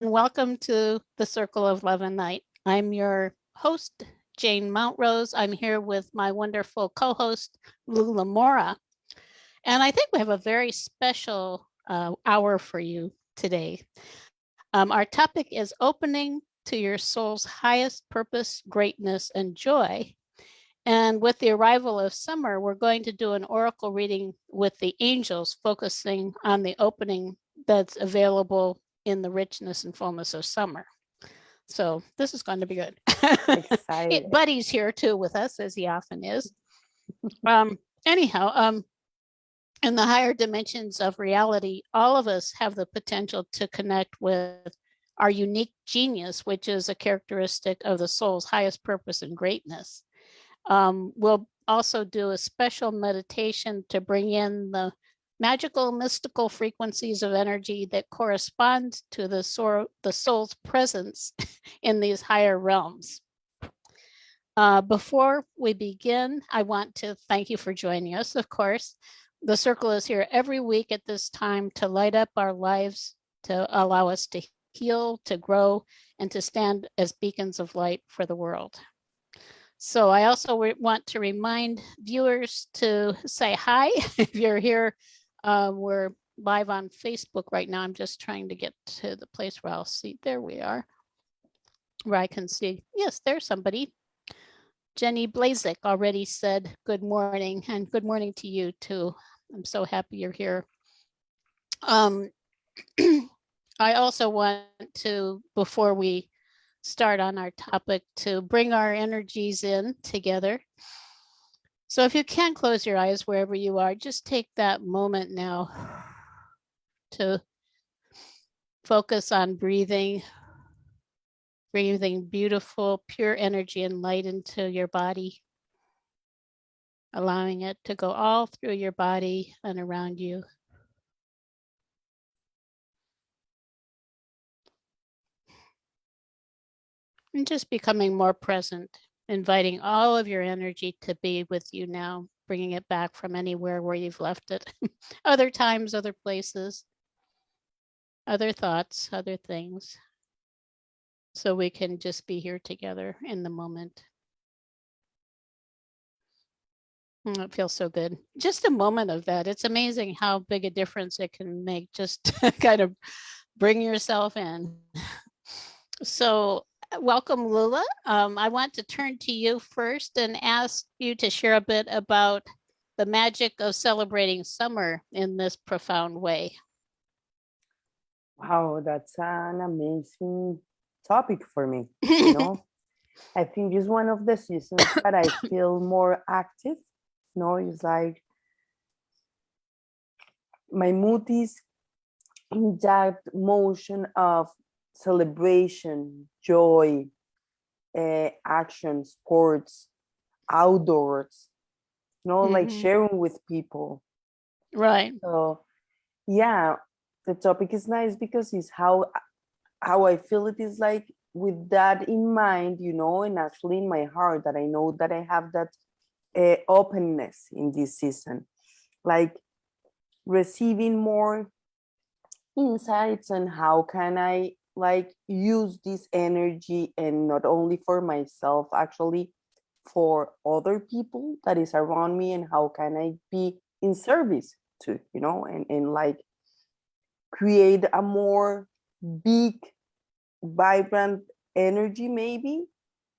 welcome to the Circle of Love and Light. I'm your host, Jane Mountrose. I'm here with my wonderful co-host, Loola Mora. And I think we have a very special hour for you today. Our topic is opening to your soul's highest purpose, greatness, and joy. And with the arrival of summer, we're going to do an oracle reading with the angels, focusing on the opening that's available in the richness and fullness of summer. So this is going to be good. Excited. Buddy's here too with us, as he often is. Anyhow, in the higher dimensions of reality, all of us have the potential to connect with our unique genius, which is a characteristic of the soul's highest purpose and greatness. We'll also do a special meditation to bring in the magical, mystical frequencies of energy that correspond to the soul's presence in these higher realms. Before we begin, I want to thank you for joining us, of course. The circle is here every week at this time to light up our lives, to allow us to heal, to grow, and to stand as beacons of light for the world. So I also want to remind viewers to say hi. If you're here, we're live on Facebook right now. I'm just trying to get to the place where I'll see. There we are, where I can see. Yes, there's somebody. Jenny Blazik already said good morning, and good morning to you too. I'm so happy you're here. I also want to, before we start on our topic, to bring our energies in together. So if you can close your eyes wherever you are, just take that moment now to focus on breathing beautiful, pure energy and light into your body, allowing it to go all through your body and around you. And just becoming more present, inviting all of your energy to be with you now, bringing it back from anywhere where you've left it. Other times, other places, other thoughts, other things. So we can just be here together in the moment. It feels so good. Just a moment of that. It's amazing how big a difference it can make, just to kind of bring yourself in. So welcome, Loola. I want to turn to you first and ask you to share a bit about the magic of celebrating summer in this profound way. Wow, that's an amazing topic for me. I think it's one of the seasons that I feel more active. It's like my mood is in that motion of celebration, joy, action, sports, outdoors, like sharing with people. Right. So yeah, the topic is nice because it's how I feel. It is like with that in mind, and actually in my heart, that I know that I have that openness in this season, like receiving more insights on how can I like use this energy, and not only for myself, actually for other people that is around me, and how can I be in service to, and like create a more big, vibrant energy, maybe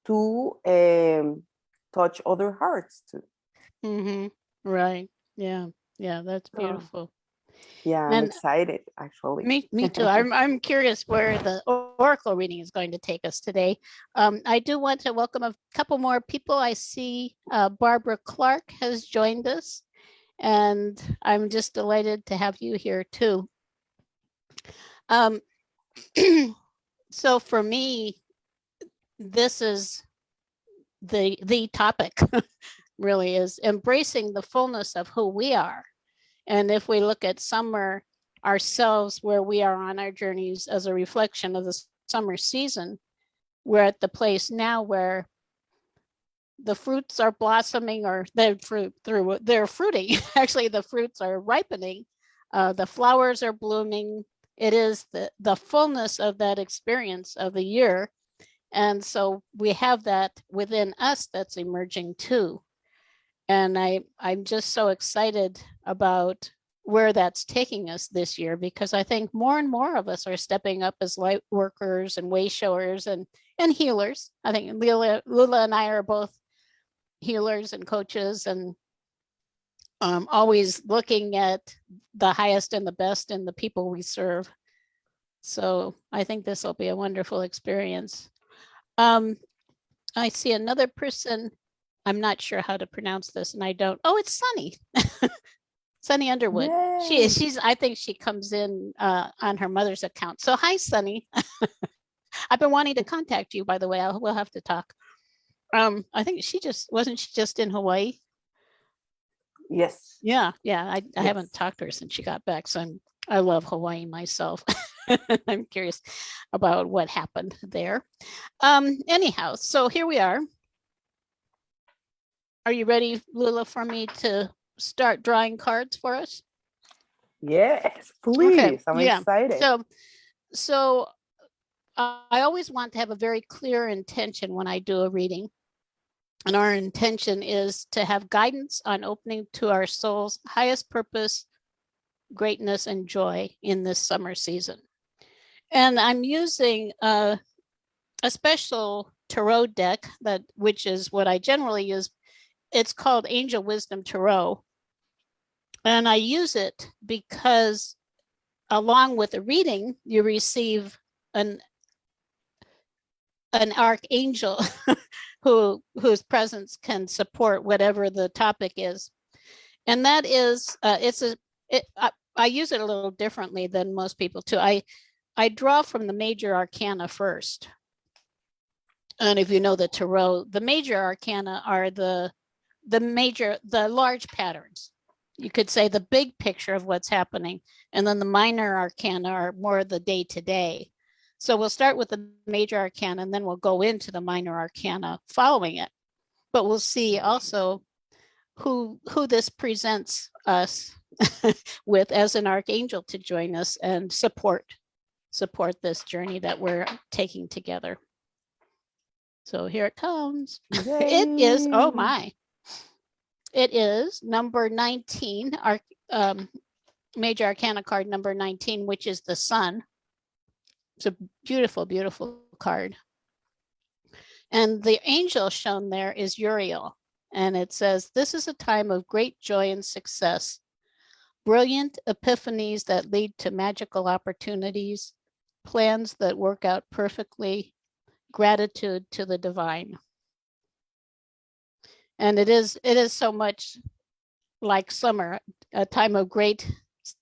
to touch other hearts too. Right. Yeah. That's beautiful. Yeah, I'm excited, actually. Me too. I'm curious where the oracle reading is going to take us today. I do want to welcome a couple more people. I see Barbara Clark has joined us, and I'm just delighted to have you here too. So for me, this is the topic really is embracing the fullness of who we are. And if we look at summer ourselves, where we are on our journeys as a reflection of the summer season, we're at the place now where the fruits are blossoming, or they're fruiting. Actually, the fruits are ripening. The flowers are blooming. It is the fullness of that experience of the year. And so we have that within us that's emerging too. And I'm just so excited about where that's taking us this year, because I think more and more of us are stepping up as light workers and way showers and healers. I think Loola and I are both healers and coaches, and always looking at the highest and the best in the people we serve. So I think this will be a wonderful experience. I see another person. I'm not sure how to pronounce this, and I don't. Oh, it's Sunny. Sunny Underwood. Yay. She's. I think she comes in on her mother's account. So hi, Sunny. I've been wanting to contact you, by the way. We'll have to talk. I think she just in Hawaii? Yes. Yeah. I Yes. haven't talked to her since she got back. So I love Hawaii myself. I'm curious about what happened there. Anyhow, so here we are. Are you ready, Loola, for me to start drawing cards for us? Yes, please. Okay. I'm excited. So I always want to have a very clear intention when I do a reading. And our intention is to have guidance on opening to our soul's highest purpose, greatness, and joy in this summer season. And I'm using a special tarot deck, which is what I generally use. It's called Angel Wisdom Tarot. And I use it because along with the reading, you receive an archangel whose presence can support whatever the topic is. And that is, I use it a little differently than most people too. I draw from the major arcana first. And if you know the tarot, the major arcana are the large patterns. You could say the big picture of what's happening. And then the minor arcana are more the day to day. So we'll start with the major arcana, and then we'll go into the minor arcana following it. But we'll see also who this presents us with as an archangel to join us and support this journey that we're taking together. So here it comes. Yay. It is, oh my. It is number 19, major arcana card number 19, which is the sun. It's a beautiful, beautiful card. And the angel shown there is Uriel. And it says, this is a time of great joy and success, brilliant epiphanies that lead to magical opportunities, plans that work out perfectly, gratitude to the divine. And it is so much like summer, a time of great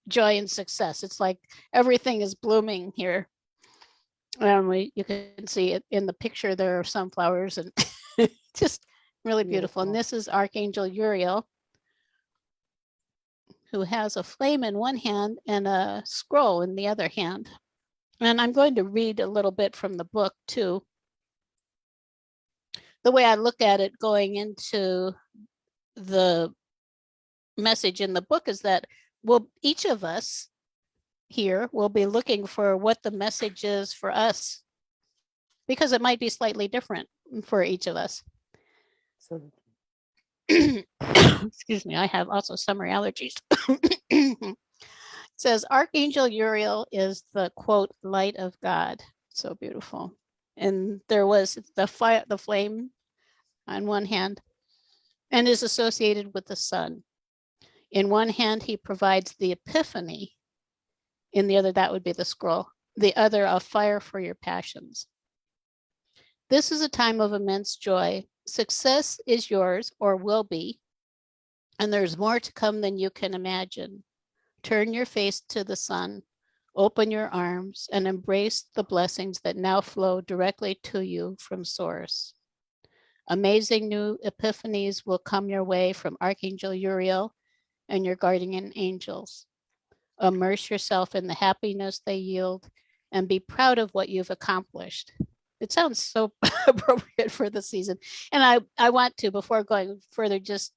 joy and success. It's like everything is blooming here. You can see it in the picture. There are sunflowers and just really beautiful. And this is Archangel Uriel, who has a flame in one hand and a scroll in the other hand. And I'm going to read a little bit from the book too. The way I look at it going into the message in the book is that each of us here will be looking for what the message is for us, because it might be slightly different for each of us. So excuse me, I have also summer allergies. It says Archangel Uriel is the quote light of God. So beautiful. And there was the flame on one hand and is associated with the sun. In one hand, he provides the epiphany. In the other, that would be the scroll. The other, a fire for your passions. This is a time of immense joy. Success is yours, or will be, and there's more to come than you can imagine. Turn your face to the sun, open your arms, and embrace the blessings that now flow directly to you from Source. Amazing new epiphanies will come your way from Archangel Uriel and your guardian angels. Immerse yourself in the happiness they yield and be proud of what you've accomplished. It sounds so appropriate for the season. And I want to, before going further, just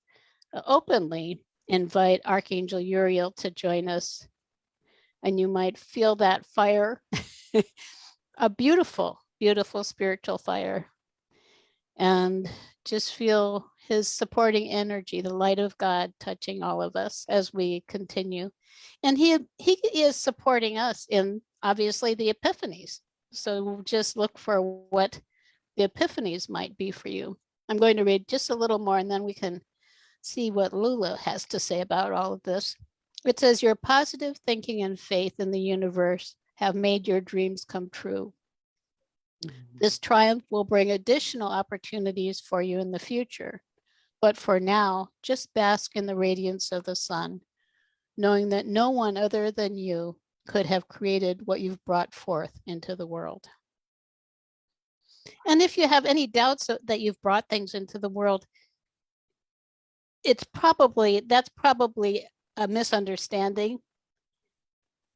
openly invite Archangel Uriel to join us and you might feel that fire, a beautiful, beautiful spiritual fire. And just feel his supporting energy, the light of God touching all of us as we continue. And he is supporting us in obviously the epiphanies. So just look for what the epiphanies might be for you. I'm going to read just a little more and then we can see what Loola has to say about all of this. It says, your positive thinking and faith in the universe have made your dreams come true. This triumph will bring additional opportunities for you in the future. But for now, just bask in the radiance of the sun, knowing that no one other than you could have created what you've brought forth into the world. And if you have any doubts that you've brought things into the world, that's probably a misunderstanding,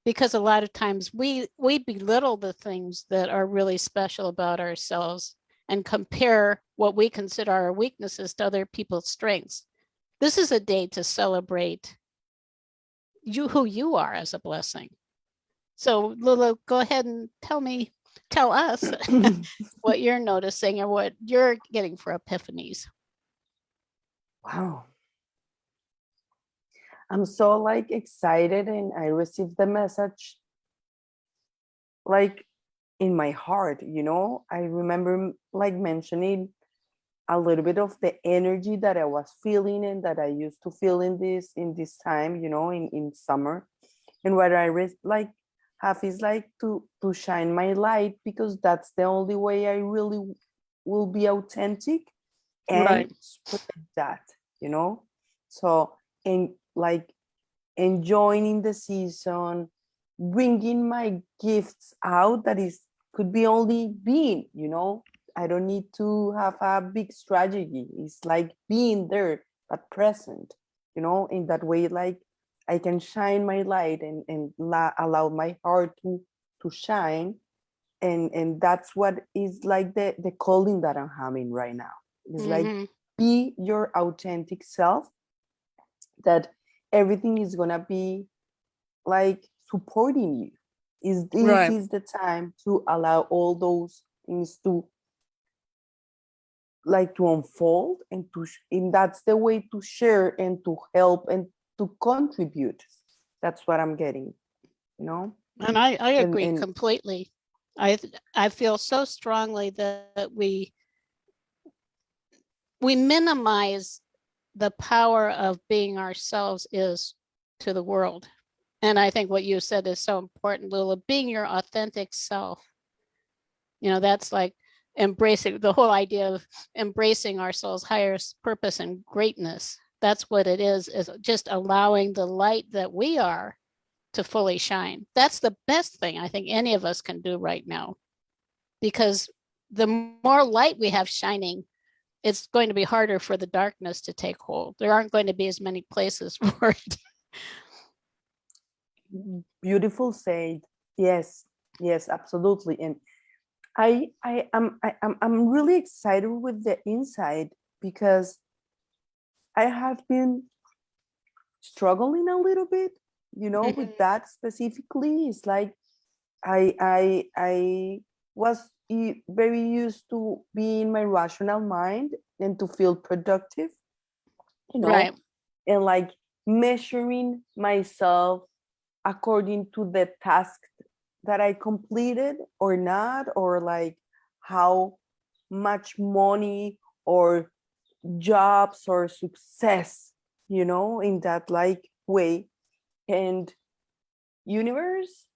because a lot of times we belittle the things that are really special about ourselves and compare what we consider our weaknesses to other people's strengths. This is a day to celebrate who you are as a blessing. So Lula, go ahead and tell us what you're noticing and what you're getting for epiphanies. Wow. I'm so like excited, and I received the message like in my heart, you know. I remember like mentioning a little bit of the energy that I was feeling and that I used to feel in this time, you know, in summer. And what I like have is like to shine my light, because that's the only way I really will be authentic and Right. spread that, you know. So, and like enjoying the season, bringing my gifts out, that is could be only being, you know. I don't need to have a big strategy. It's like being there but present, you know. In that way, like I can shine my light and allow my heart to shine, and that's what is like the calling that I'm having right now. It's like be your authentic self, that everything is gonna be like supporting you. This is the time to allow all those things to like to unfold, and and that's the way to share and to help and to contribute. That's what I'm getting, you know. And I agree And completely. I feel so strongly that we minimize the power of being ourselves is to the world. And I think what you said is so important, Lula, being your authentic self. You know, that's like embracing the whole idea of embracing our soul's highest purpose and greatness. That's what it is just allowing the light that we are to fully shine. That's the best thing I think any of us can do right now, because the more light we have shining, it's going to be harder for the darkness to take hold. There aren't going to be as many places for it. beautiful said. Yes, yes, absolutely. And I'm really excited with the insight, because I have been struggling a little bit, you know, with that specifically. It's like I was very used to be in my rational mind and to feel productive, you know, Right. and like measuring myself according to the task that I completed or not, or like how much money or jobs or success, you know, in that like way. And universe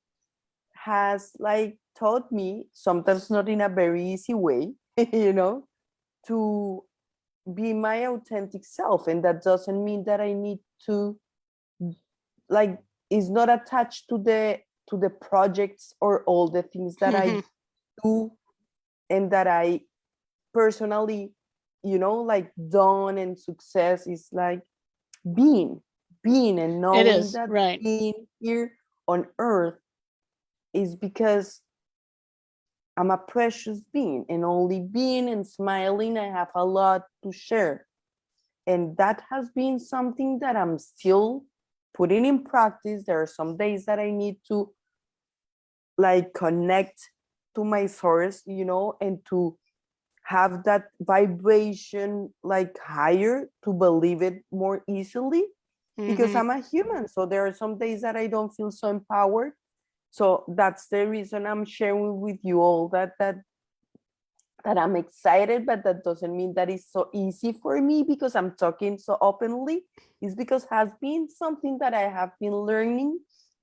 has like taught me, sometimes not in a very easy way, you know, to be my authentic self. And that doesn't mean that I need to like, is not attached to the projects or all the things that I do and that I personally, you know, like done. And success is like being and It knowing is, that right. being here on earth is because I'm a precious being, and only being and smiling, I have a lot to share. And that has been something that I'm still put it in practice. There are some days that I need to like connect to my source, you know, and to have that vibration like higher to believe it more easily, because I'm a human. So there are some days that I don't feel so empowered. So that's the reason I'm sharing with you all that I'm excited, but that doesn't mean that it's so easy for me because I'm talking so openly. It's because has been something that I have been learning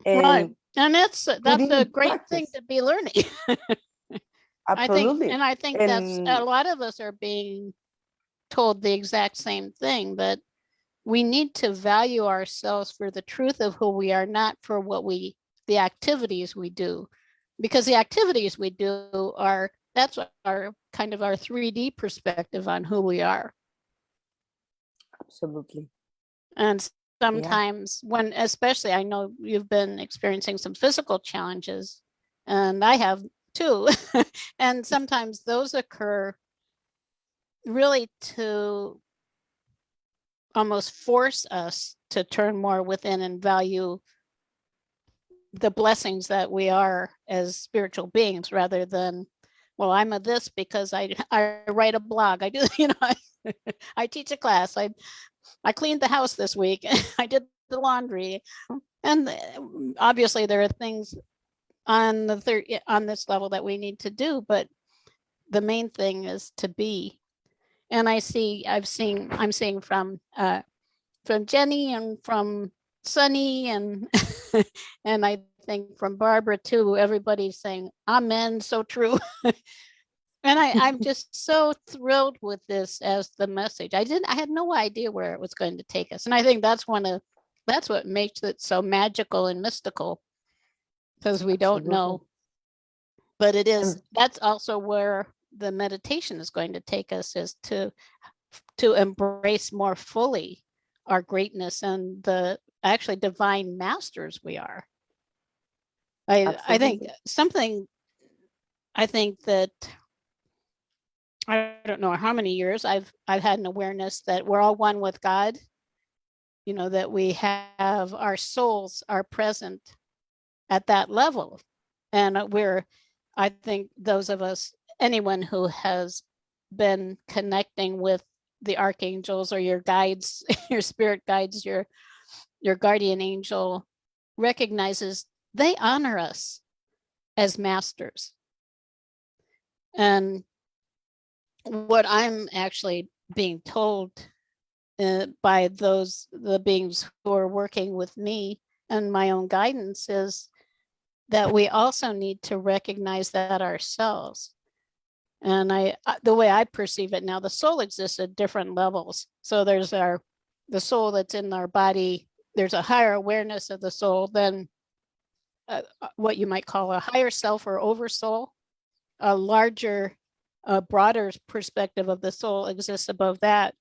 Right. and And that's putting a in great thing practice. to be learning. Absolutely. I think that's a And lot of us are being told the exact same thing, that we need to value ourselves for the truth of who we are, not for the activities we do, because the activities we do that's our kind of our 3D perspective on who we are. absolutely. And Yeah. sometimes when, especially, I know you've been experiencing some physical challenges, and I have too. And sometimes those occur really to almost force us to turn more within and value the blessings that we are as spiritual beings, rather than, well, I'm a this because I write a blog, I do, you know, I teach a class, I cleaned the house this week, I did the laundry. And obviously there are things on on this level that we need to do, but the main thing is to be. And I'm seeing from Jenny and from Sunny and and I think from Barbara too, everybody's saying amen, so true. And I'm just so thrilled with this as the message. I had no idea where it was going to take us. And I think that's what makes it so magical and mystical, because we don't Absolutely. know. But And that's also where the meditation is going to take us, is to embrace more fully our greatness and the actually divine masters we are. I think absolutely. something, I think that I don't know how many years I've had an awareness that we're all one with God, you know, that we have our souls are present at that level. And I think those of us, anyone who has been connecting with the archangels or your guides, your spirit guides, your guardian angel, recognizes they honor us as masters. And what I'm actually being told by the beings who are working with me and my own guidance is that we also need to recognize that ourselves. And the way I perceive it now, the soul exists at different levels. So there's the soul that's in our body. There's a higher awareness of the soul than what you might call a higher self or oversoul. A larger, broader perspective of the soul exists above that.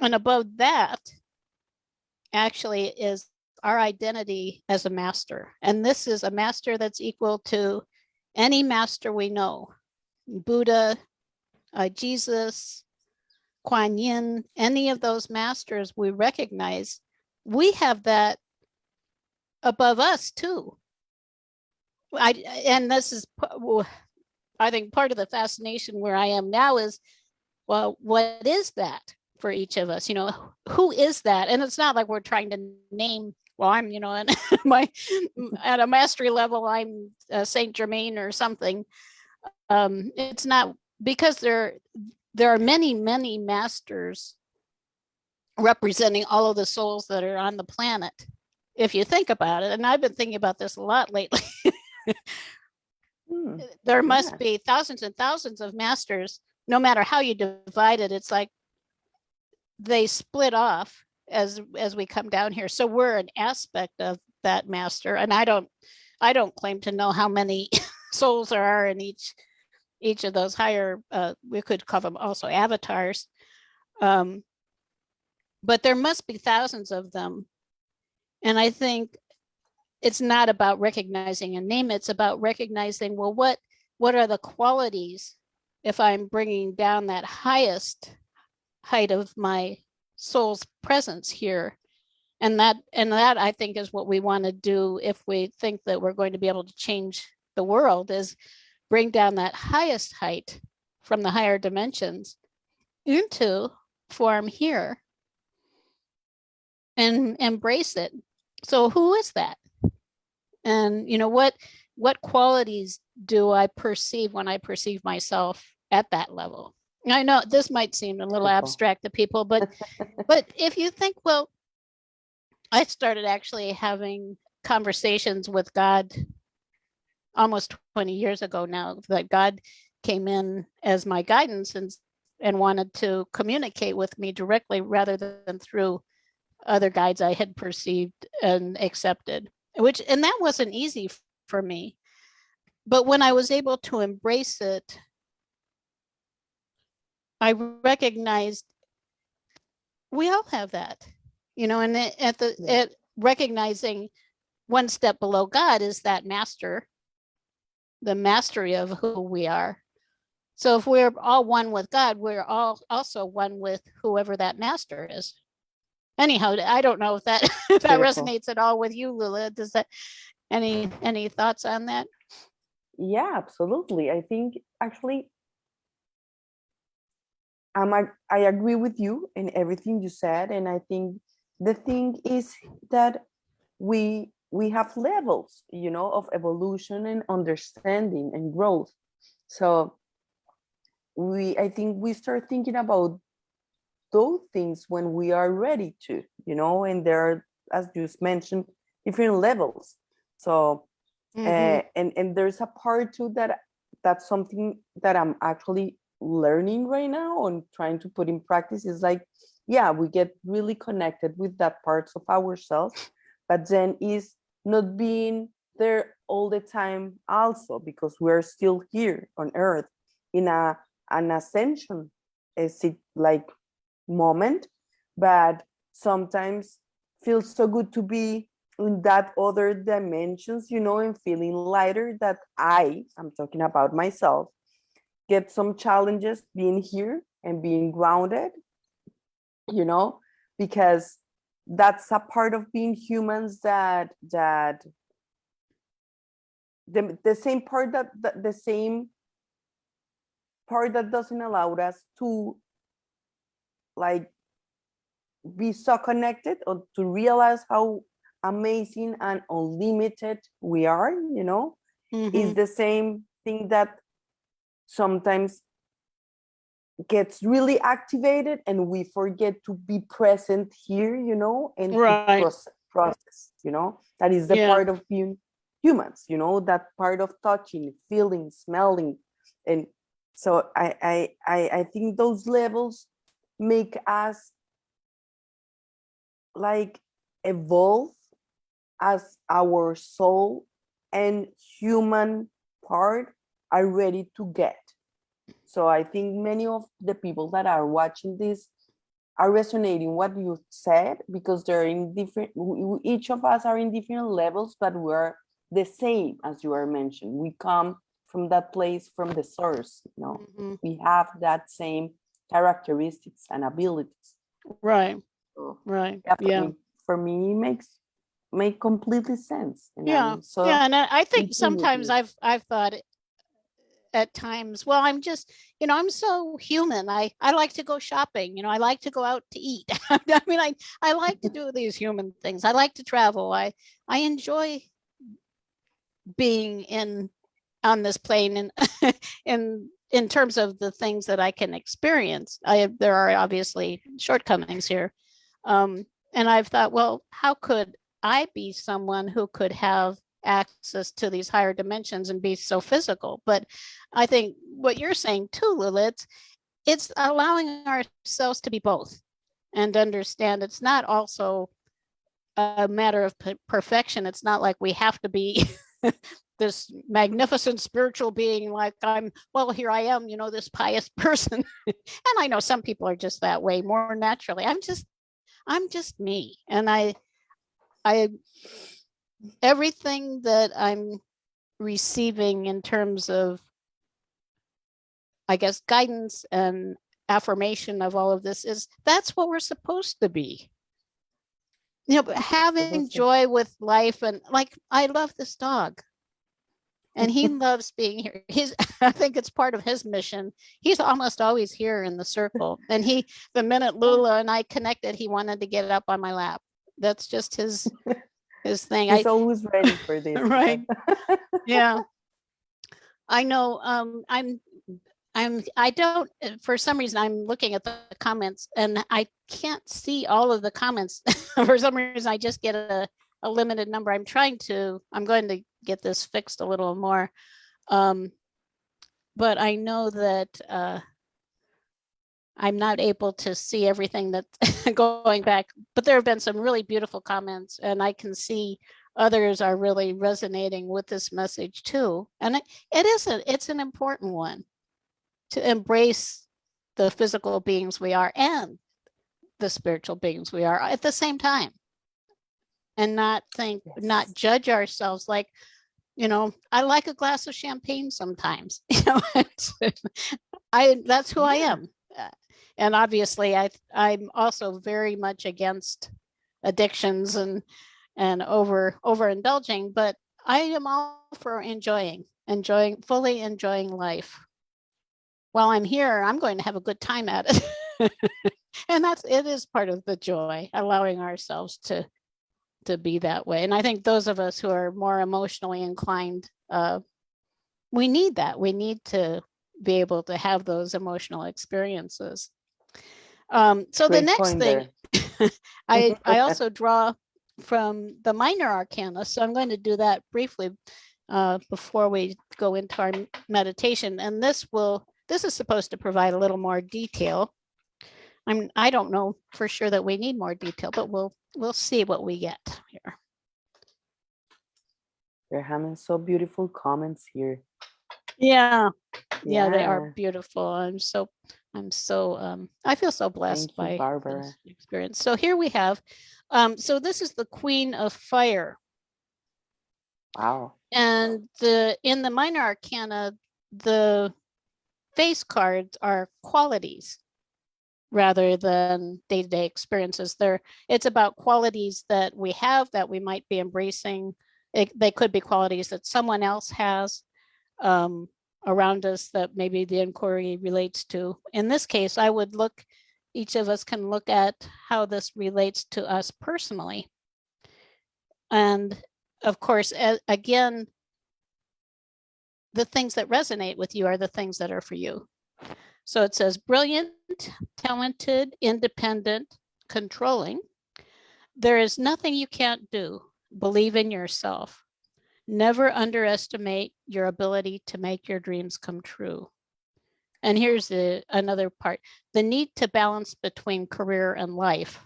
And above that actually is our identity as a master. And this is a master that's equal to any master we know. Buddha, Jesus, Kuan Yin, any of those masters we recognize, we have that above us too. And this is, I think, part of the fascination where I am now is, well, what is that for each of us? You know, who is that? And it's not like we're trying to name, well, I'm, you know, at a mastery level, I'm Saint Germain or something. It's not, because there are many, many masters representing all of the souls that are on the planet, if you think about it. And I've been thinking about this a lot lately. There must be thousands and thousands of masters. No matter how you divide it, it's like they split off as we come down here. So we're an aspect of that master. And I don't claim to know how many souls there are in each of those higher, we could call them also avatars. But there must be thousands of them. And I think it's not about recognizing a name. It's about recognizing, well, what are the qualities if I'm bringing down that highest height of my soul's presence here? that I think is what we want to do if we think that we're going to be able to change the world, is bring down that highest height from the higher dimensions into form here and embrace it. So who is that? And what qualities do I perceive when I perceive myself at that level? I know this might seem a little abstract to people, but if you think, well, I started actually having conversations with God almost 20 years ago now, that God came in as my guidance and wanted to communicate with me directly rather than through other guides I had perceived and accepted, and that wasn't easy for me. But when I was able to embrace it, I recognized we all have that, and at recognizing one step below God is that the mastery of who we are. So if we're all one with God, we're all also one with whoever that master is. Anyhow, I don't know if that resonates at all with you, Lula. Does that any thoughts on that? Yeah, absolutely. I think actually I agree with you in everything you said, and I think the thing is that we have levels, of evolution and understanding and growth. So I think we start thinking about those things when we are ready to, and there are, as you mentioned, different levels. So and there's a part too that's something that I'm actually learning right now and trying to put in practice. Is like, yeah, we get really connected with that parts of ourselves, but then is not being there all the time also, because we're still here on earth in an ascension like moment, but sometimes feels so good to be in that other dimensions, and feeling lighter, that I'm talking about myself, get some challenges being here and being grounded, because that's a part of being humans, that the same part that doesn't allow us to like be so connected, or to realize how amazing and unlimited we are, is the same thing that sometimes gets really activated, and we forget to be present here, and to process, that is the part of being humans, that part of touching, feeling, smelling. And so I think those levels make us like evolve as our soul and human part are ready to get. So I think many of the people that are watching this are resonating what you said, because they're in different, each of us are in different levels, but we're the same, as you are mentioned. We come from that place, from the source, we have that same characteristics and abilities. Right. So, right. For me, make completely sense. And and I think sometimes I've thought at times, well, I'm just, I'm so human. I like to go shopping, I like to go out to eat. I mean, I like to do these human things. I like to travel. I enjoy being on this plane, and in terms of the things that I can experience. There are obviously shortcomings here. And I've thought, well, how could I be someone who could have access to these higher dimensions and be so physical? But I think what you're saying too, Lula, it's allowing ourselves to be both, and understand it's not also a matter of perfection. It's not like we have to be this magnificent spiritual being, like here I am, this pious person. And I know some people are just that way more naturally. I'm just me. And I everything that I'm receiving in terms of, I guess, guidance and affirmation of all of this, that's what we're supposed to be. but having Absolutely. joy with life, and like, I love this dog and he loves being here. I think it's part of his mission. He's almost always here in the circle. And the minute Loola and I connected, he wanted to get up on my lap. That's just his thing. He's always ready for this. Right. Yeah. I know. I don't, for some reason, I'm looking at the comments and I can't see all of the comments. For some reason, I just get a limited number. I'm going to get this fixed a little more. But I know that I'm not able to see everything that's going back, but there have been some really beautiful comments and I can see others are really resonating with this message too. And it's an important one to embrace the physical beings we are and the spiritual beings we are at the same time, and not judge ourselves. Like, I like a glass of champagne sometimes. That's who I am. And obviously I'm also very much against addictions and overindulging, but I am all for fully enjoying life. While I'm here, I'm going to have a good time at it. And it is part of the joy, allowing ourselves to be that way. And I think those of us who are more emotionally inclined, we need that. We need to be able to have those emotional experiences. So the next thing, I also draw from the minor arcana. So I'm going to do that briefly before we go into our meditation. And this is supposed to provide a little more detail. I don't know for sure that we need more detail, but we'll see what we get here. They're having so beautiful comments here. Yeah, they are beautiful. I feel so blessed by this experience. So here we have, so this is the Queen of Fire. Wow. And in the minor arcana, the face cards are qualities rather than day-to-day experiences. It's about qualities that we have that we might be embracing. They could be qualities that someone else has around us that maybe the inquiry relates to. In this case, each of us can look at how this relates to us personally. And of course, again, the things that resonate with you are the things that are for you. So it says brilliant, talented, independent, controlling. There is nothing you can't do. Believe in yourself. Never underestimate your ability to make your dreams come true. And here's another part: the need to balance between career and life.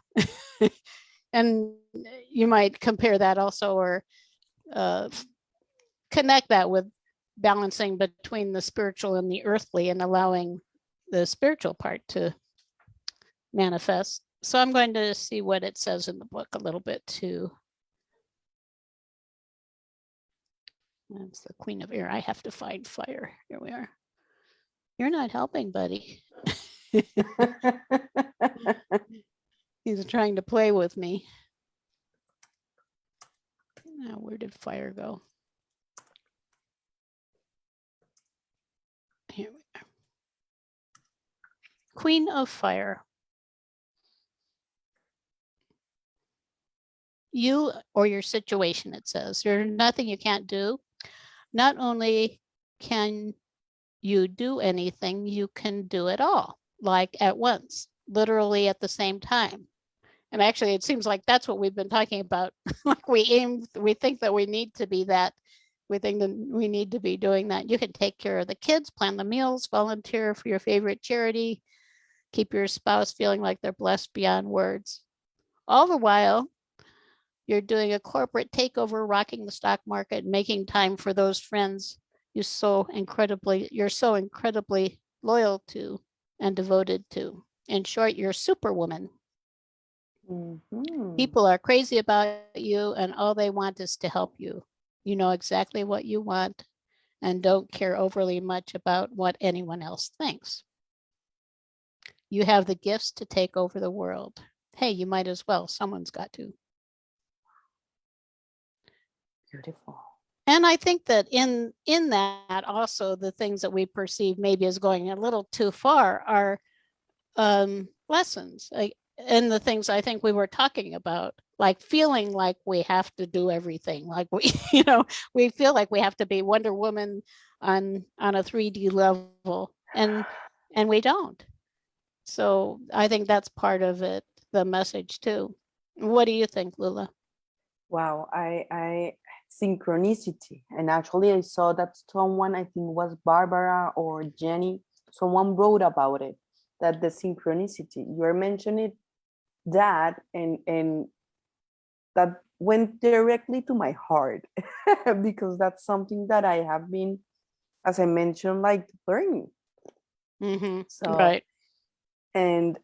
And you might compare that also, or connect that with balancing between the spiritual and the earthly and allowing the spiritual part to manifest. So I'm going to see what it says in the book a little bit too. That's the Queen of Air. I have to find fire. Here we are. You're not helping, buddy. He's trying to play with me. Now, where did fire go? Here we are. Queen of Fire. You or your situation, it says. There's nothing you can't do. Not only can you do anything, you can do it all, like at once, literally at the same time. And actually, it seems like that's what we've been talking about. Like we think that we need to be that. We think that we need to be doing that. You can take care of the kids, plan the meals, volunteer for your favorite charity, keep your spouse feeling like they're blessed beyond words. All the while, you're doing a corporate takeover, rocking the stock market, making time for those friends you're so incredibly loyal to and devoted to. In short, you're Superwoman. Mm-hmm. People are crazy about you and all they want is to help you. You know exactly what you want and don't care overly much about what anyone else thinks. You have the gifts to take over the world. Hey, you might as well. Someone's got to. Beautiful. And I think that in that also the things that we perceive maybe as going a little too far are lessons. And the things I think we were talking about, like feeling like we have to do everything, like we, we feel like we have to be Wonder Woman on a 3D level, and we don't. So I think that's part of it, the message too. What do you think, Lula? Wow, I synchronicity. And actually I saw that someone, I think was Barbara or Jenny, someone wrote about it, that the synchronicity, you're mentioning that, and that went directly to my heart because that's something that I have been, as I mentioned, like learning. Mm-hmm. So Right. and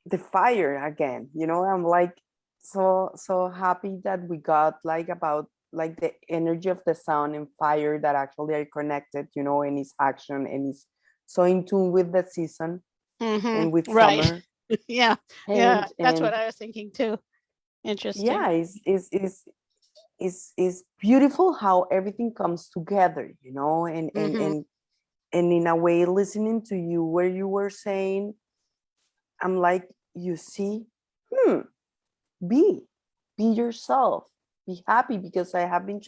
the fire again, I'm like so happy that we got like about like the energy of the sound and fire that actually are connected, and its action, and is so in tune with the season Mm-hmm. and with Right. summer. Yeah. Yeah. That's what And I was thinking too. Interesting. yeah, it's beautiful how everything comes together, and Mm-hmm. in a way, listening to you where you were saying, I'm like, you see, hmm, be be yourself, be happy, because I have been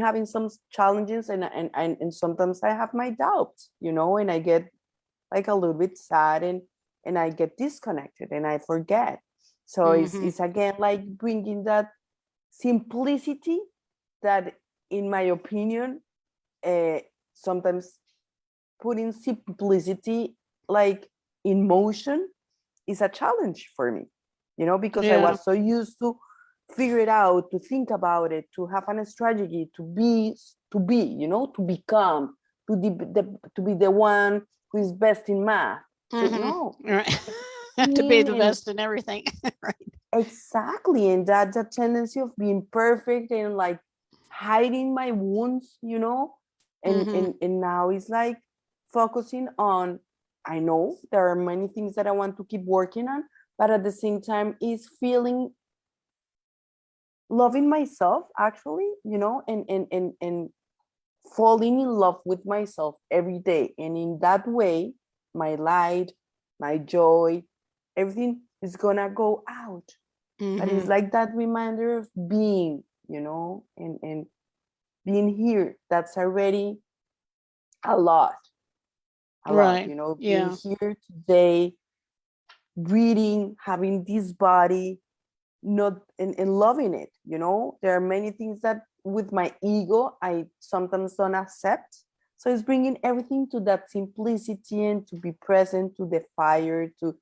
having some challenges, and sometimes I have my doubts, and I get like a little bit sad, and I get disconnected and I forget. So Mm-hmm. it's again like bringing that simplicity that, in my opinion, uh, sometimes putting simplicity like in motion is a challenge for me, because I Yeah. was so used to figure it out, to think about it, to have a strategy, to become, to be the one who is best in math. To Mm-hmm. no, Right. just To be being, the and best in everything. Right. exactly, and that tendency of being perfect and like hiding my wounds, and Mm-hmm. and now it's like focusing on, I know there are many things that I want to keep working on, but at the same time is feeling, loving myself actually, and falling in love with myself every day, and in that way my light, my joy, everything is gonna go out. But Mm-hmm. it's like that reminder of being, and being here. That's already a lot, Right. being Yeah. here today, breathing, having this body, not and loving it. There are many things that with my ego I sometimes don't accept. So it's bringing everything to that simplicity and to be present to the fire, to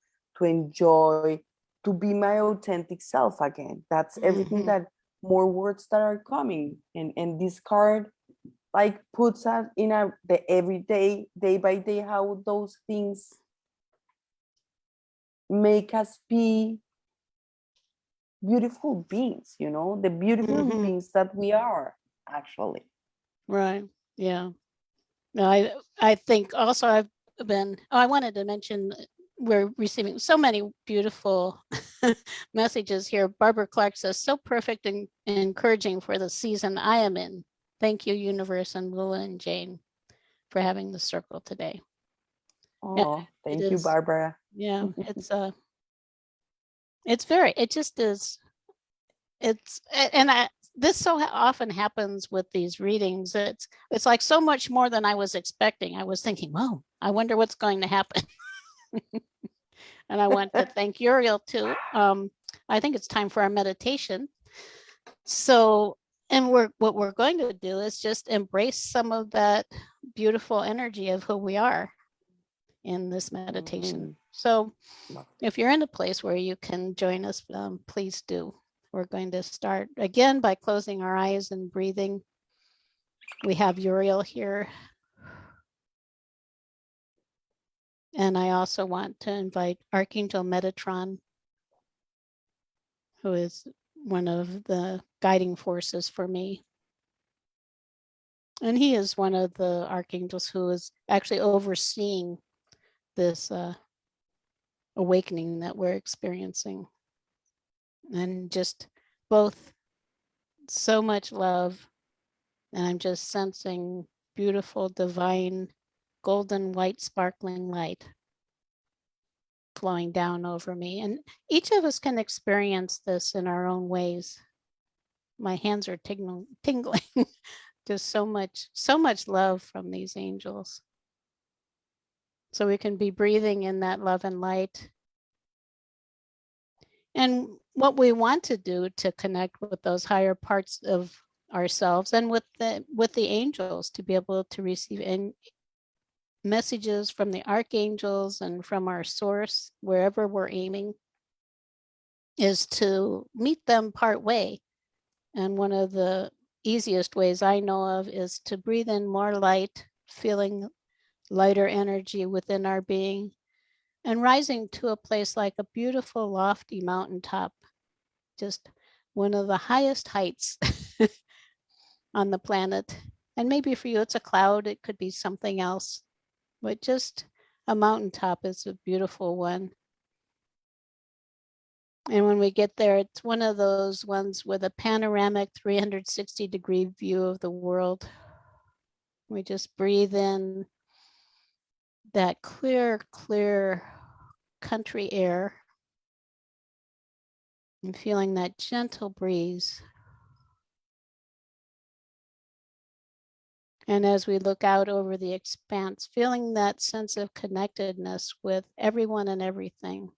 enjoy, to be my authentic self again. That's everything, Mm-hmm. that more words that are coming, and this card like puts us in the everyday, day by day, how those things make us be beautiful beings, the beautiful Mm-hmm. beings that we are actually. Right. Yeah. No, I think also I've been, I wanted to mention we're receiving so many beautiful messages here. Barbara Clark says, so perfect and encouraging for the season I am in. Thank you, Universe and Lula and Jane, for having the circle today. Yeah, Oh, it thank you, is. Barbara. Yeah, it's very, it just is, it's, and this so often happens with these readings. It's like so much more than I was expecting. I was thinking, whoa, I wonder what's going to happen. And I want to thank Uriel too. I think it's time for our meditation. So, and what we're going to do is just embrace some of that beautiful energy of who we are in this meditation. Mhm. So, Lovely. if you're in a place where you can join us, please do. We're going to start again by closing our eyes and breathing. We have Uriel here. And I also want to invite Archangel Metatron, who is one of the guiding forces for me. And he is one of the archangels who is actually overseeing this awakening that we're experiencing. and just both so much love. And I'm just sensing beautiful, divine, golden white, sparkling light flowing down over me. And each of us can experience this in our own ways. My hands are tingling. Just so much love from these angels. So we can be breathing in that love and light. And what we want to do to connect with those higher parts of ourselves and with the angels, to be able to receive messages from the archangels and from our source, wherever we're aiming, is to meet them part way. And one of the easiest ways I know of is to breathe in more light, feeling lighter energy within our being, and rising to a place like a beautiful, lofty mountaintop, just one of the highest heights on the planet. And maybe for you, it's a cloud, it could be something else, but just a mountaintop is a beautiful one. And when we get there, it's one of those ones with a panoramic 360-degree view of the world. We just breathe in that clear country air and feeling that gentle breeze. And as we look out over the expanse, feeling that sense of connectedness with everyone and everything,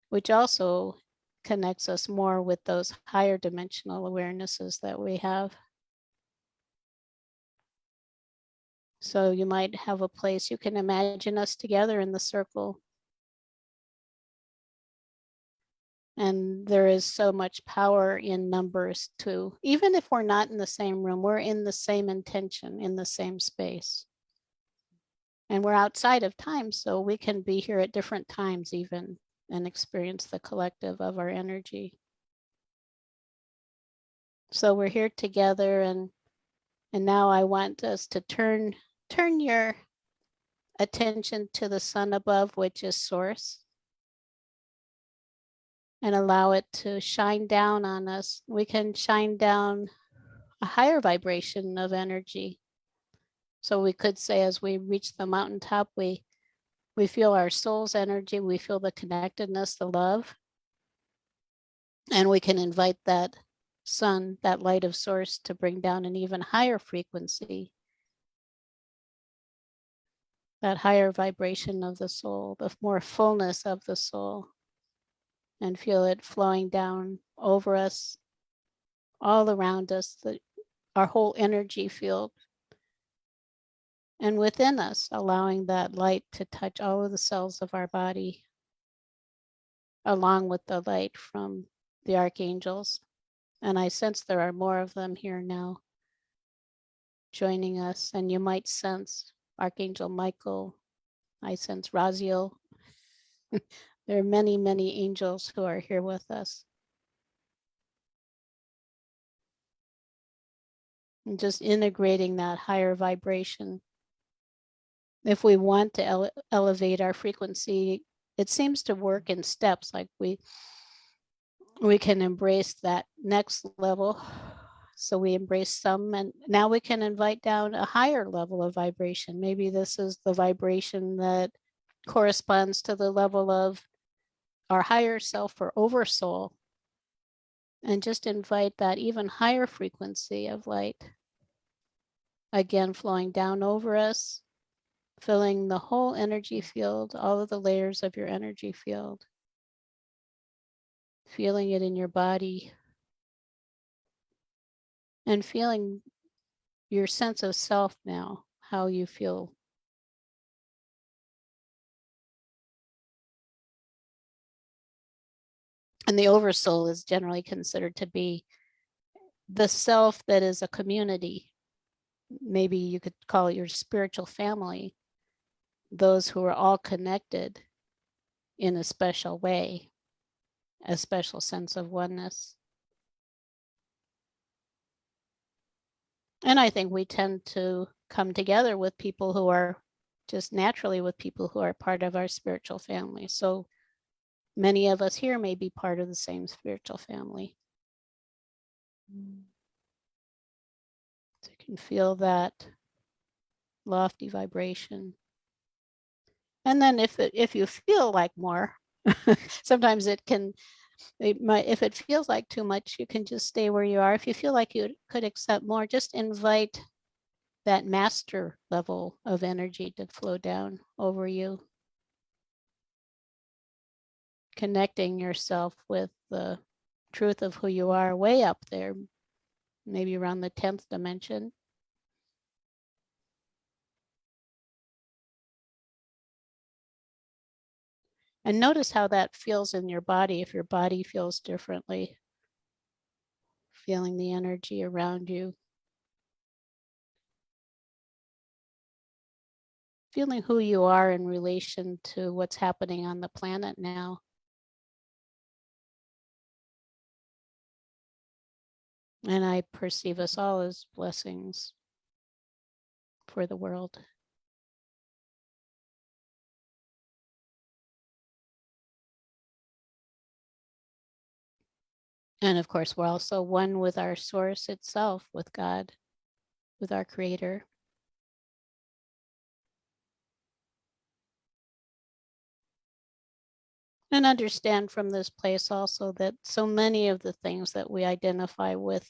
which also connects us more with those higher dimensional awarenesses that we have. So you might have a place, you can imagine us together in the circle. And there is so much power in numbers too. Even if we're not in the same room, we're in the same intention, in the same space. And we're outside of time, so we can be here at different times even and experience the collective of our energy. So we're here together, and now I want us to turn your attention to the sun above, which is source, and allow it to shine down on us. We can shine down a higher vibration of energy. So we could say, as we reach the mountaintop, we feel our soul's energy, we feel the connectedness, the love, and we can invite that sun, that light of source, to bring down an even higher frequency, that higher vibration of the soul, the more fullness of the soul, and feel it flowing down over us, all around us, our whole energy field, and within us, allowing that light to touch all of the cells of our body, along with the light from the archangels. And I sense there are more of them here now joining us. And you might sense Archangel Michael. I sense Raziel. There are many, many angels who are here with us. And just integrating that higher vibration. If we want to elevate our frequency, it seems to work in steps. Like we can embrace that next level. So we embrace some, and now we can invite down a higher level of vibration. Maybe this is the vibration that corresponds to the level of our higher self or oversoul, and just invite that even higher frequency of light, again flowing down over us, filling the whole energy field, all of the layers of your energy field, feeling it in your body, and feeling your sense of self now, how you feel. And the oversoul is generally considered to be the self that is a community. Maybe you could call it your spiritual family, those who are all connected in a special way, a special sense of oneness. And I think we tend to come together with people who are just naturally with people who are part of our spiritual family. So Many of us here may be part of the same spiritual family. So you can feel that lofty vibration. And then if you feel like more, sometimes it might, if it feels like too much, you can just stay where you are. If you feel like you could accept more, just invite that master level of energy to flow down over you, connecting yourself with the truth of who you are way up there, maybe around the 10th dimension. And notice how that feels in your body, if your body feels differently, feeling the energy around you, feeling who you are in relation to what's happening on the planet now. And I perceive us all as blessings for the world. And of course, we're also one with our source itself, with God, with our creator. And understand from this place also that so many of the things that we identify with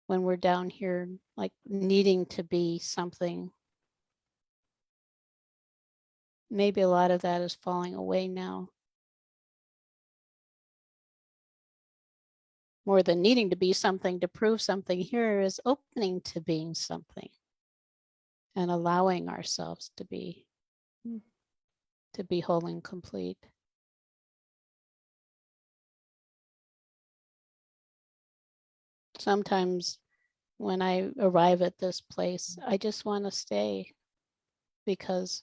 when we're down here, like needing to be something, maybe a lot of that is falling away now. More than needing to be something to prove something, here is opening to being something and allowing ourselves to be whole and complete. Sometimes when I arrive at this place, I just want to stay because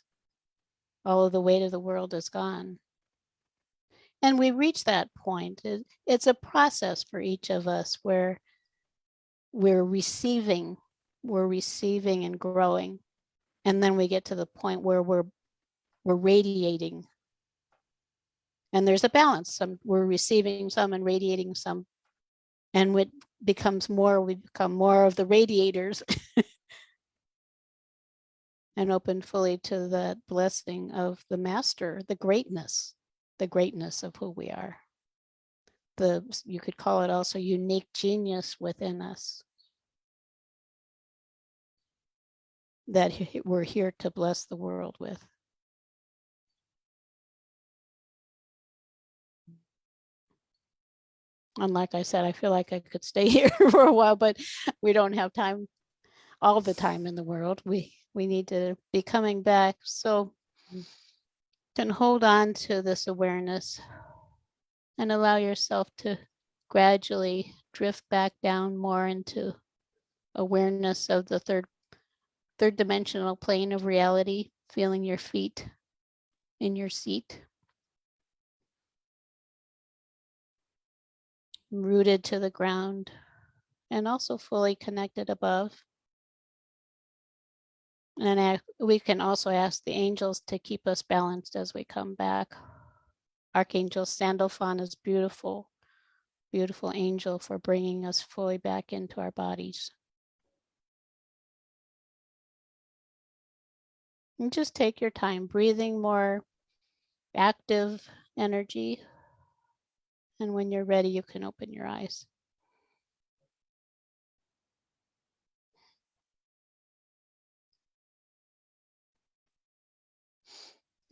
all of the weight of the world is gone. And we reach that point. It's a process for each of us where we're receiving and growing. And then we get to the point where we're radiating. And there's a balance. We're receiving some and radiating some. And it becomes more, we become more of the radiators and open fully to that blessing of the master, the greatness of who we are. You could call it also unique genius within us that we're here to bless the world with. And like I said, I feel like I could stay here for a while, but we don't have time, all the time in the world. We need to be coming back. So can hold on to this awareness and allow yourself to gradually drift back down more into awareness of the third dimensional plane of reality, feeling your feet in your seat, rooted to the ground, and also fully connected above. And we can also ask the angels to keep us balanced as we come back. Archangel Sandalphon is beautiful, beautiful angel for bringing us fully back into our bodies. And just take your time, breathing more active energy. And when you're ready, you can open your eyes.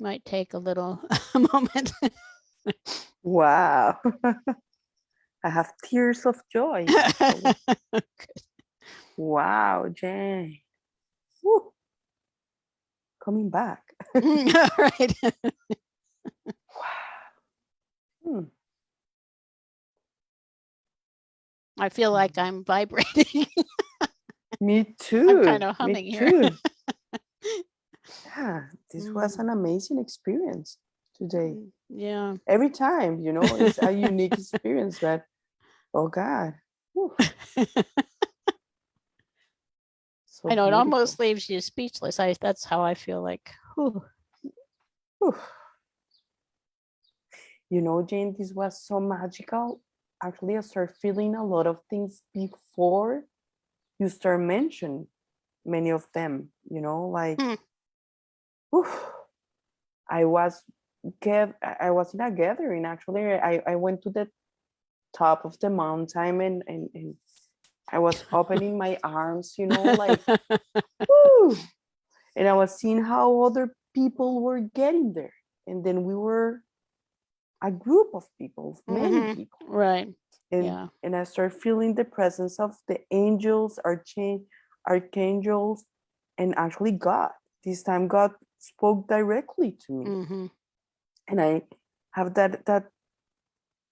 Might take a little moment. Wow. I have tears of joy. Wow, Jane. Woo. Coming back. Right. Wow. I feel like I'm vibrating. Me too. I'm kind of humming here. Yeah, this was an amazing experience today. Yeah. Every time, it's a unique experience, but oh God. So I know it beautiful. almost leaves you speechless. That's how I feel like. Whew. you know, Jane, this was so magical. Actually, I started feeling a lot of things before you start mentioning many of them, you know, like, Hmm. whew, I was I was in a gathering. Actually, I went to the top of the mountain, and I was opening my arms, you know, like, woo, and I was seeing how other people were getting there, and then we were a group of people, many Hmm. people, Right. and Yeah. I started feeling the presence of the angels, archangels, and actually God. This time, God spoke directly to me, Hmm. and I have that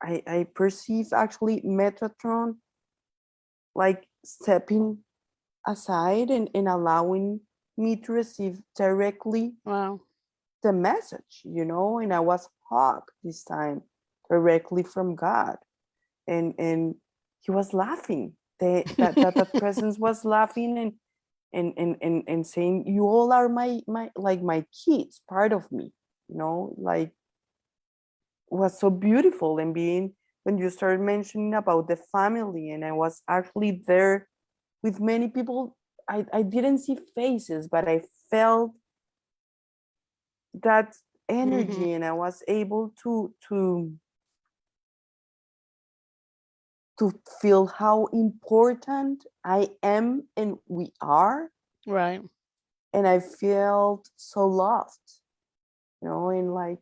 I perceive actually Metatron like stepping aside and allowing me to receive directly Wow. the message, you know, and I was hugged this time directly from God. And he was laughing. That presence was laughing and saying, you all are my like my kids, part of me, you know, like was so beautiful. And being when you started mentioning about the family, and I was actually there with many people. I didn't see faces, but I felt that Hmm. energy, and I was able to feel how important I am and we are. Right. And I felt so loved, you know, and like,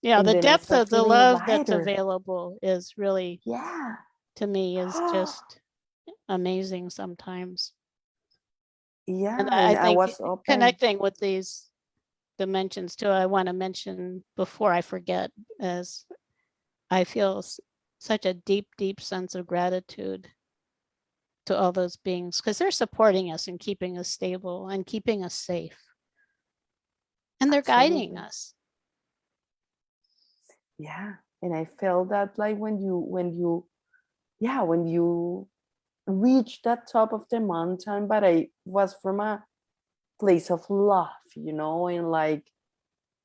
Yeah, and the then I depth start of the feeling love that's lighter. available is really, Yeah. to me, is just amazing sometimes. And Yeah. I And I think was open. connecting with these dimensions too, I want to mention before I forget, as I feel such a deep, deep sense of gratitude to all those beings because they're supporting us and keeping us stable and keeping us safe. And they're guiding Absolutely. us. Yeah. And I felt that like yeah, when you reach that top of the mountain, but I was from a place of love, you know, and like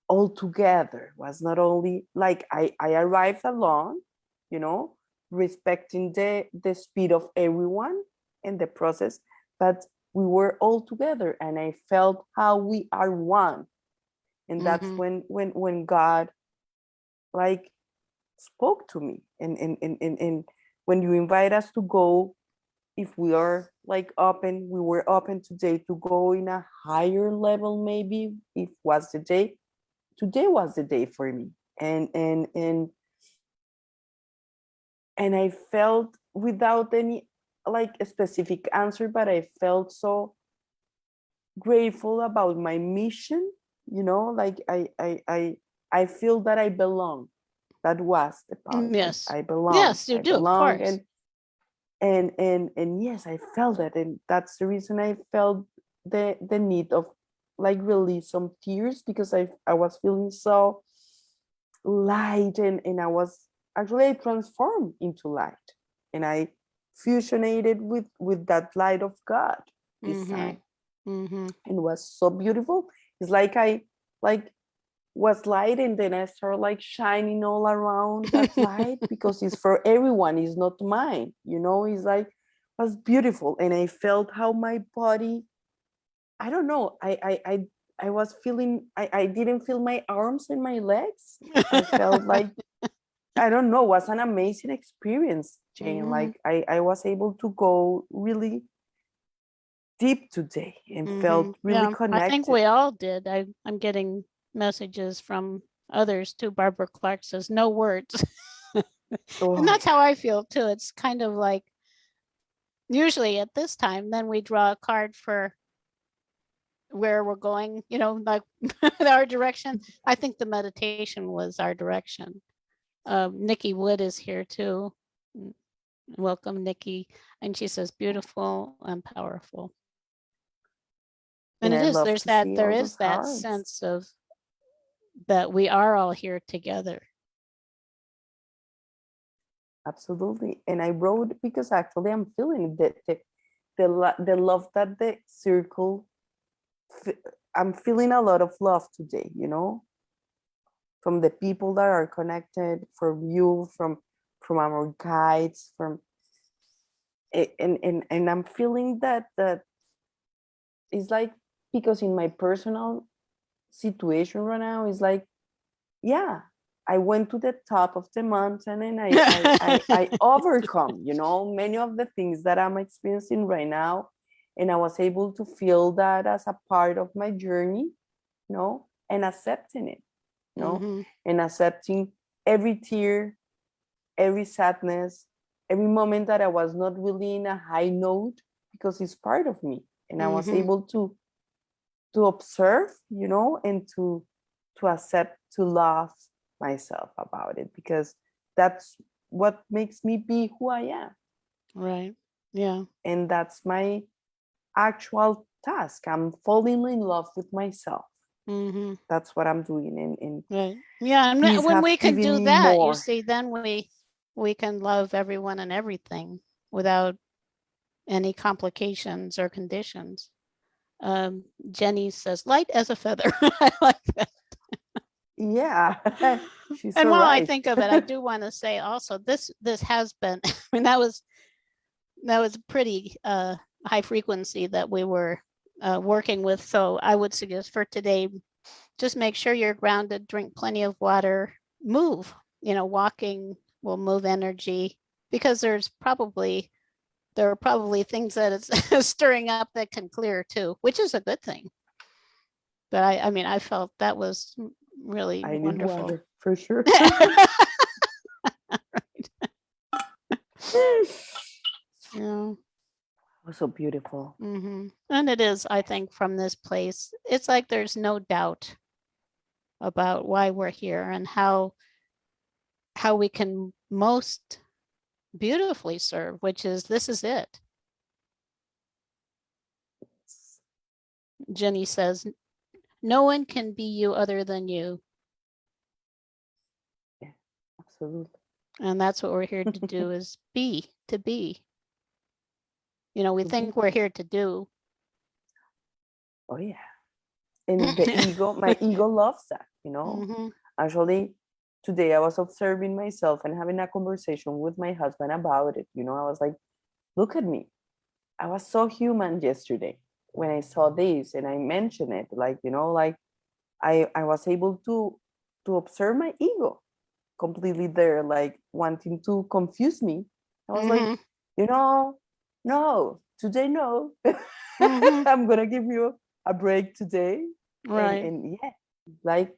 all together was not only like I arrived alone, you know, respecting the speed of everyone in the process, but we were all together, and I felt how we are one. And that's Mm-hmm. when God like spoke to me, and when you invite us to go, if we are like open, we were open today to go in a higher level. Maybe if was the day, today was the day for me. And and and I felt without any like a specific answer, but I felt so grateful about my mission, you know, like I feel that I belong. That was the part. Yes. I belong. Yes, you I do, of belong. course. And yes, I felt that, and that's the reason I felt the need of like release some tears, because I was feeling so light, and I was actually, I transformed into light, and I fusionated with that light of God this Mm-hmm. time, Mm-hmm. and it was so beautiful. It's like I like was light, and then I started like shining all around that light, because it's for everyone, it's not mine, you know. It's like was beautiful, and I felt how my body, I don't know, I was feeling, I didn't feel my arms and my legs. I felt like, I don't know, was an amazing experience, Jane. Mm-hmm. Like I was able to go really deep today and Mm-hmm. felt really Yeah, I think connected. we all did. I'm getting messages from others too. Barbara Clark says no words. And Oh that's how yeah. I feel too. It's kind of like usually at this time, then we draw a card for where we're going, like our direction. I think the meditation was our direction. Nikki Wood is here too. Welcome, Nikki. And she says, beautiful and powerful. And And it I is, love to see there all is those that hearts. sense of that we are all here together. Absolutely. And I wrote because actually I'm feeling the love that the circle, I'm feeling a lot of love today, you know, from the people that are connected, from you, from our guides, from and I'm feeling that it's like, because in my personal situation right now, it's like, yeah, I went to the top of the mountain and I overcome, you know, many of the things that I'm experiencing right now. And I was able to feel that as a part of my journey, you know, and accepting it, you know, Mm-hmm. and accepting every tear, every sadness, every moment that I was not really in a high note, because it's part of me. And I was Mm-hmm. able to observe, you know, and to accept, to love myself about it, because that's what makes me be who I am. Right. Yeah. And that's my actual task. I'm falling in love with myself. Mm-hmm. That's what I'm doing. And Right. Yeah. And he's when have we can given do me that, you more. see, then we can love everyone and everything without any complications or conditions. Jenny says, light as a feather. I like that. Yeah. She's And so while I right. think of it, I do want to say also this has been, I mean, that was pretty high frequency that we were working with. So I would suggest for today, just make sure you're grounded, drink plenty of water, move. You know, walking will move energy, because there are probably things that it's stirring up that can clear too, which is a good thing. But I mean, I felt that was really I need wonderful. water for sure. Yeah. So beautiful. Mm-hmm. And it is, I think, from this place, it's like there's no doubt about why we're here and how we can most beautifully serve, which is this is it. Jenny says, no one can be you other than you. Yeah, absolutely. And that's what we're here to do, is be, to be. You know, we To be. think we're here to do. Oh yeah. And the ego, my ego loves that, you know. Mm-hmm. Actually, today I was observing myself and having a conversation with my husband about it. You know, I was like, look at me. I was so human yesterday when I saw this and I mentioned it. Like, you know, like I was able to observe my ego completely there, like wanting to confuse me. I was like, Mm-hmm. you know, no, today no. Mm-hmm. I'm gonna give you a break today. Right. And yeah, like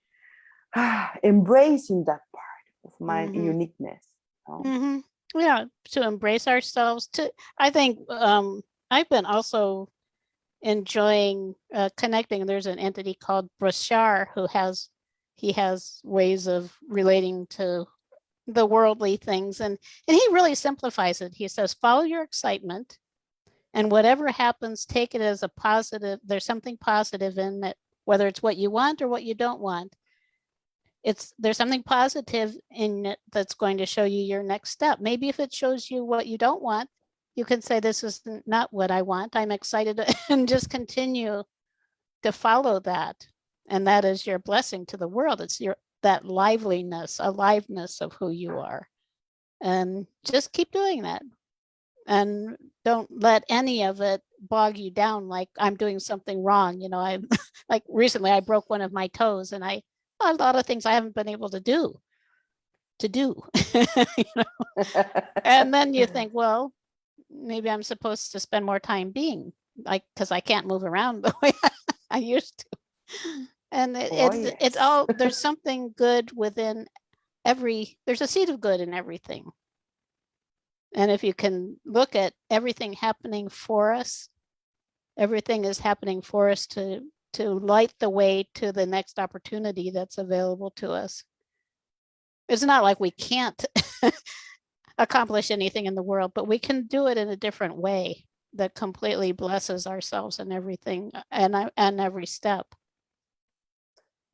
embracing that part of my Mm-hmm. uniqueness. You know? Mm-hmm. Yeah, to embrace ourselves. To I think I've been also enjoying connecting. There's an entity called Brashar who has ways of relating to the worldly things, and he really simplifies it. He says, follow your excitement, and whatever happens, take it as a positive. There's something positive in it, whether it's what you want or what you don't want. There's something positive in it that's going to show you your next step. Maybe if it shows you what you don't want, you can say, this is not what I want. I'm excited, and just continue to follow that. And that is your blessing to the world. It's your that liveliness, aliveness of who you are. And just keep doing that. And don't let any of it bog you down like I'm doing something wrong. You know, I like recently I broke one of my toes, and a lot of things I haven't been able to do. You know? And then you think, well, maybe I'm supposed to spend more time being, like, because I can't move around the way I used to. And Oh it's yes. all, there's something good within there's a seed of good in everything. And if you can look at everything happening for us, everything is happening for us to light the way to the next opportunity that's available to us. It's not like we can't accomplish anything in the world, but we can do it in a different way that completely blesses ourselves and everything and every step.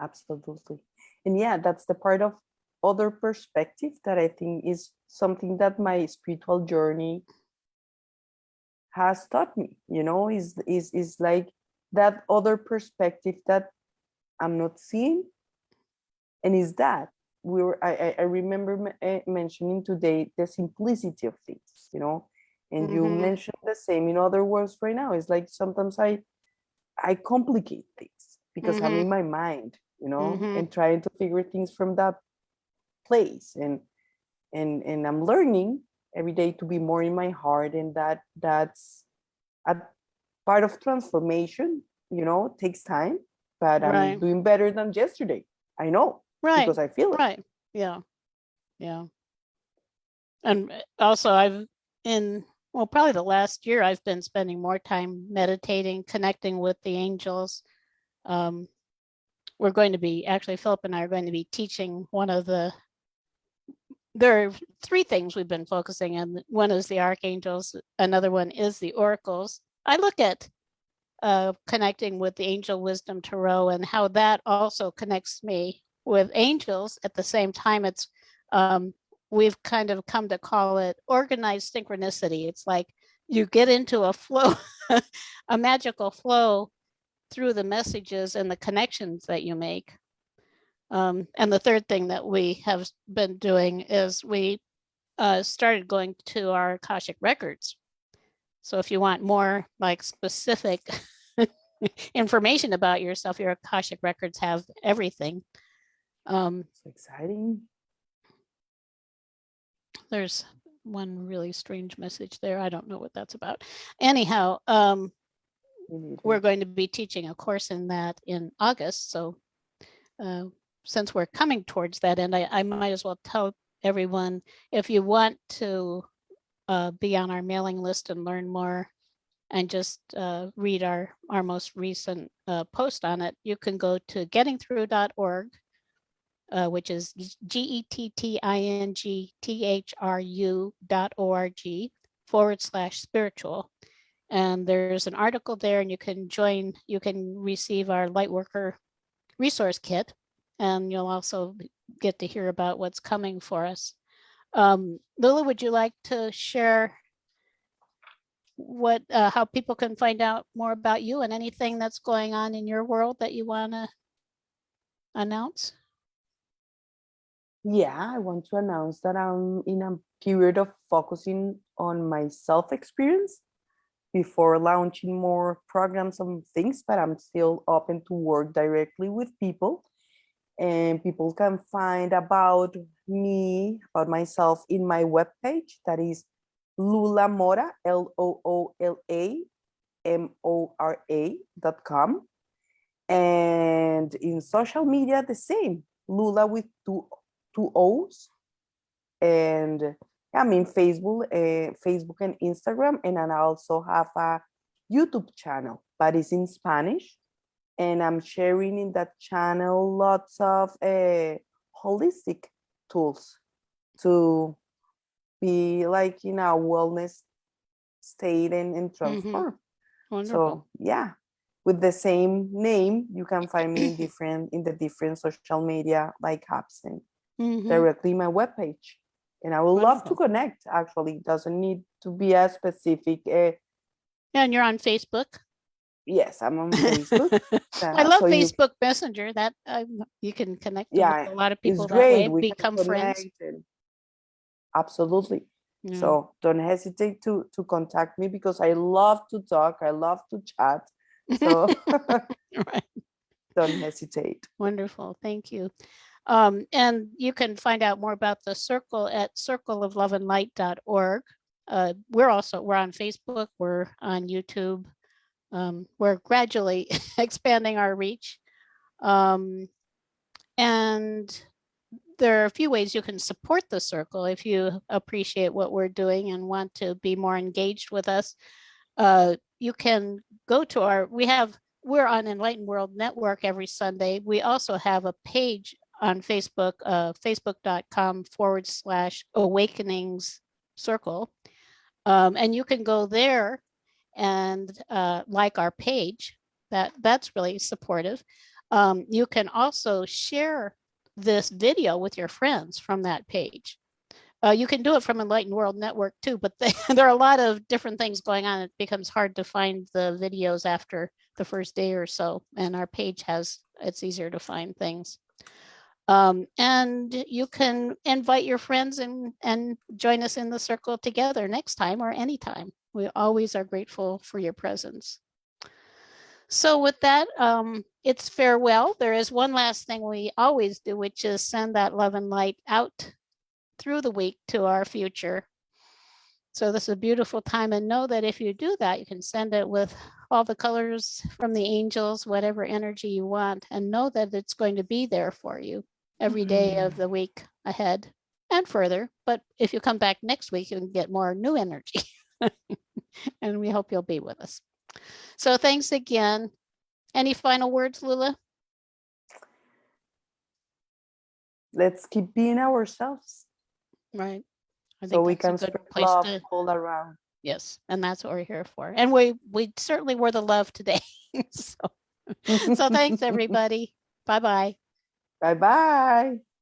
Absolutely. And yeah, that's the part of other perspective that I think is something that my spiritual journey has taught me, you know, is like that other perspective that I'm not seeing, And is that I remember mentioning today the simplicity of things, you know, and you mentioned the same in other words right now. It's like sometimes I complicate things because I'm in my mind, you know, and trying to figure things from that place. And I'm learning every day to be more in my heart, and that's a part of transformation, you know, takes time, but I'm Right. doing better than yesterday. I know Right. because I feel it. Right. Yeah. Yeah. And also I've probably the last year I've been spending more time meditating, connecting with the angels. We're going to be actually Philip and I are going to be teaching there are three things we've been focusing on. One is the archangels, another one is the oracles. I look at connecting with the angel wisdom tarot and how that also connects me with angels. At the same time, it's we've kind of come to call it organized synchronicity. It's like you get into a flow, a magical flow through the messages and the connections that you make. And the third thing that we have been doing is we started going to our Akashic Records. So if you want more like specific information about yourself, your Akashic Records have everything. It's exciting. There's one really strange message there. I don't know what that's about. Anyhow, we're going to be teaching a course in that in August. So since we're coming towards that end, I might as well tell everyone, if you want to be on our mailing list and learn more and just read our most recent post on it, you can go to gettingthrough.org, which is gettingthru.org/spiritual. And there's an article there, and you can receive our Lightworker resource kit, and you'll also get to hear about what's coming for us. Loola, would you like to share how people can find out more about you and anything that's going on in your world that you want to announce? Yeah, I want to announce that I'm in a period of focusing on my self-experience before launching more programs and things, but I'm still open to work directly with people. And people can find about me, about myself in my webpage. That is Loola Mora, LOOLAMORA.com. And in social media, the same, Loola with two O's. And I'm in Facebook and Instagram, and I also have a YouTube channel, but it's in Spanish. And I'm sharing in that channel lots of holistic tools to be like in a wellness state and transform. Wonderful. So yeah, with the same name, you can find me in the different social media like apps and directly my webpage. And I would love to connect. Actually, it doesn't need to be a specific. Yeah, and you're on Facebook. Yes, I'm on Facebook. I love Facebook Messenger. That you can connect with a lot of people that way, become friends. Absolutely. Yeah. So don't hesitate to contact me, because I love to talk. I love to chat. So right. Don't hesitate. Wonderful. Thank you. And you can find out more about the circle at circleofloveandlight.org. We're on Facebook. We're on YouTube. We're gradually expanding our reach. And there are a few ways you can support the circle if you appreciate what we're doing and want to be more engaged with us. You can go to we're on Enlightened World Network every Sunday. We also have a page on Facebook, facebook.com/awakenings circle. And you can go there and like our page. That's really supportive. You can also share this video with your friends from that page. You can do it from Enlightened World Network too, but there are a lot of different things going on. It becomes hard to find the videos after the first day or so, and our page it's easier to find things. And you can invite your friends and join us in the circle together next time or anytime. We always are grateful for your presence. So with that, it's farewell. There is one last thing we always do, which is send that love and light out through the week to our future. So this is a beautiful time, and know that if you do that, you can send it with all the colors from the angels, whatever energy you want, and know that it's going to be there for you every day of the week ahead and further. But if you come back next week, you can get more new energy. And we hope you'll be with us. So thanks again. Any final words, Loola? Let's keep being ourselves. Right. I so think we that's can a good spread place love to. all around. Yes, and that's what we're here for. And we certainly were the love today. So thanks everybody. Bye-bye. Bye-bye.